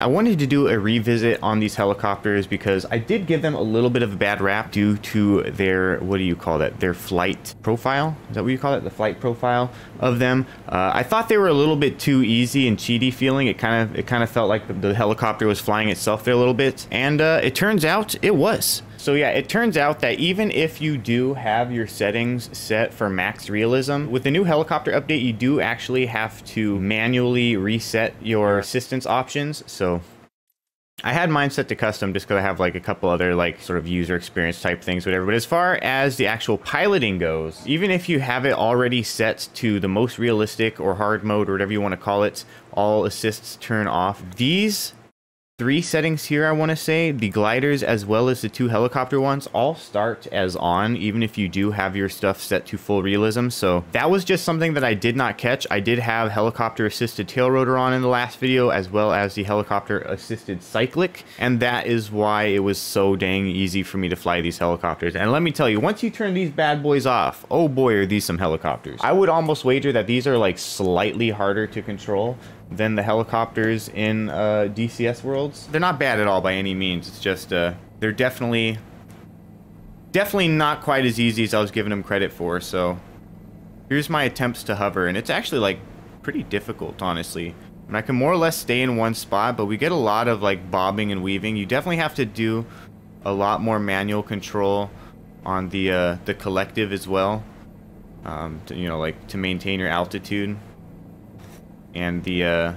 I wanted to do a revisit on these helicopters because I did give them a little bit of a bad rap due to their, what do you call that? Their flight profile? Is that what you call it? The flight profile of them. I thought they were a little bit too easy and cheaty feeling. It kind of felt like the helicopter was flying itself there a little bit, and it turns out it was. So yeah, it turns out that even if you do have your settings set for max realism, with the new helicopter update, you do actually have to manually reset your assistance options. So I had mine set to custom just because I have like a couple other like sort of user experience type things, whatever. But as far as the actual piloting goes, even if you have it already set to the most realistic or hard mode or whatever you want to call it, all assists turn off. These three settings here, I want to say, the gliders as well as the two helicopter ones, all start as on, even if you do have your stuff set to full realism. So that was just something that I did not catch. I did have helicopter assisted tail rotor on in the last video, as well as the helicopter assisted cyclic, and that is why it was so dang easy for me to fly these helicopters. And let me tell you, once you turn these bad boys off, oh boy, are these some helicopters. I would almost wager that these are like slightly harder to control than the helicopters in DCS worlds. They're not bad at all by any means. It's just they're definitely not quite as easy as I was giving them credit for. So here's my attempts to hover, and it's actually like pretty difficult, honestly. And I can more or less stay in one spot, but we get a lot of like bobbing and weaving. You definitely have to do a lot more manual control on the collective as well, you know, like to maintain your altitude. And the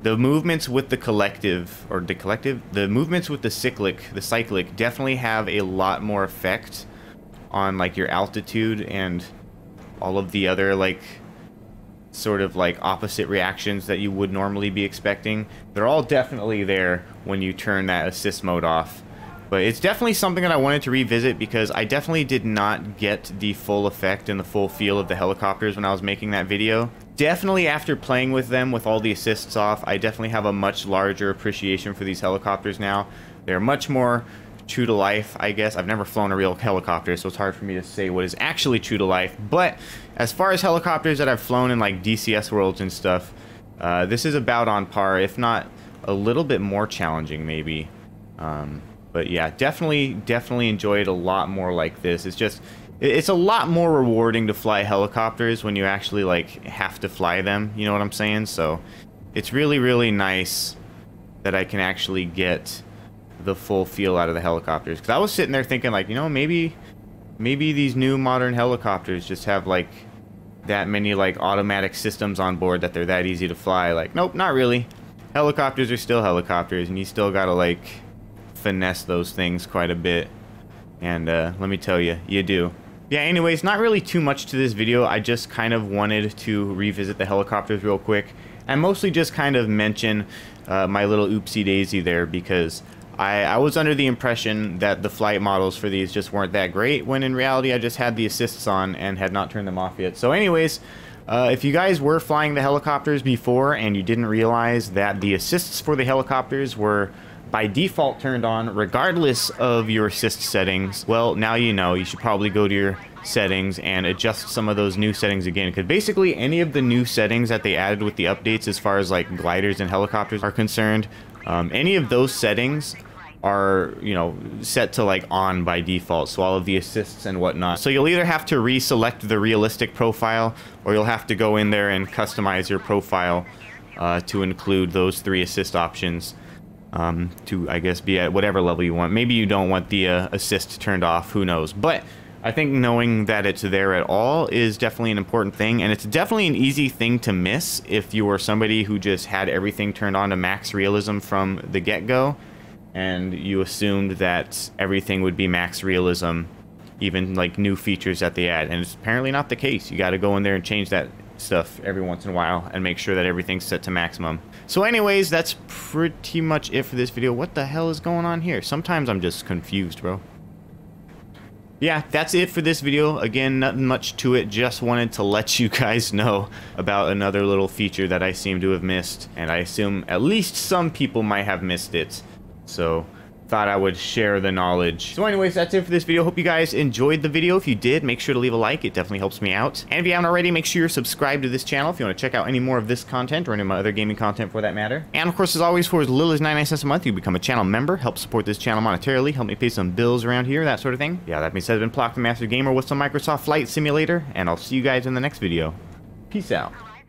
movements with the collective, the movements with the cyclic definitely have a lot more effect on like your altitude and all of the other like sort of like opposite reactions that you would normally be expecting. They're all definitely there when you turn that assist mode off. But it's definitely something that I wanted to revisit because I definitely did not get the full effect and the full feel of the helicopters when I was making that video. Definitely after playing with them with all the assists off, I definitely have a much larger appreciation for these helicopters now. They're much more true to life, I guess. I've never flown a real helicopter, so it's hard for me to say what is actually true to life. But as far as helicopters that I've flown in like DCS worlds and stuff, this is about on par, if not a little bit more challenging maybe. But yeah, definitely enjoy it a lot more like this. It's a lot more rewarding to fly helicopters when you actually like have to fly them, you know what I'm saying? So it's really nice that I can actually get the full feel out of the helicopters. Because I was sitting there thinking like, you know, maybe these new modern helicopters just have like that many like automatic systems on board that they're that easy to fly. Like, nope, not really. Helicopters are still helicopters, and you still gotta like finesse those things quite a bit. And let me tell you, you do. Yeah, anyways, not really too much to this video. I just kind of wanted to revisit the helicopters real quick and mostly just kind of mention my little oopsie daisy there, because I was under the impression that the flight models for these just weren't that great, when in reality I just had the assists on and had not turned them off yet. So anyways, if you guys were flying the helicopters before and you didn't realize that the assists for the helicopters were by default turned on regardless of your assist settings, well, now you know. You should probably go to your settings and adjust some of those new settings again, because basically any of the new settings that they added with the updates as far as like gliders and helicopters are concerned, any of those settings are, you know, set to like on by default, so all of the assists and whatnot. So you'll either have to reselect the realistic profile, or you'll have to go in there and customize your profile to include those three assist options. To, I guess, be at whatever level you want. Maybe you don't want the assist turned off, who knows. But I think knowing that it's there at all is definitely an important thing, and it's definitely an easy thing to miss if you were somebody who just had everything turned on to max realism from the get-go, and you assumed that everything would be max realism, even like new features that they add. And it's apparently not the case. You got to go in there and change that stuff every once in a while and make sure that everything's set to maximum. So anyways, that's pretty much it for this video. What the hell is going on here? Sometimes I'm just confused, bro. Yeah, that's it for this video. Again, nothing much to it. Just wanted to let you guys know about another little feature that I seem to have missed, and I assume at least some people might have missed it. So thought I would share the knowledge. So anyways, that's it for this video. Hope you guys enjoyed the video. If you did, make sure to leave a like. It definitely helps me out. And if you haven't already, make sure you're subscribed to this channel if you want to check out any more of this content or any of my other gaming content for that matter. And of course, as always, for as little as 99 cents a month, you become a channel member, help support this channel monetarily, help me pay some bills around here, that sort of thing. Yeah, that being said, I've been Plock the Master Gamer with some Microsoft Flight Simulator, and I'll see you guys in the next video. Peace out.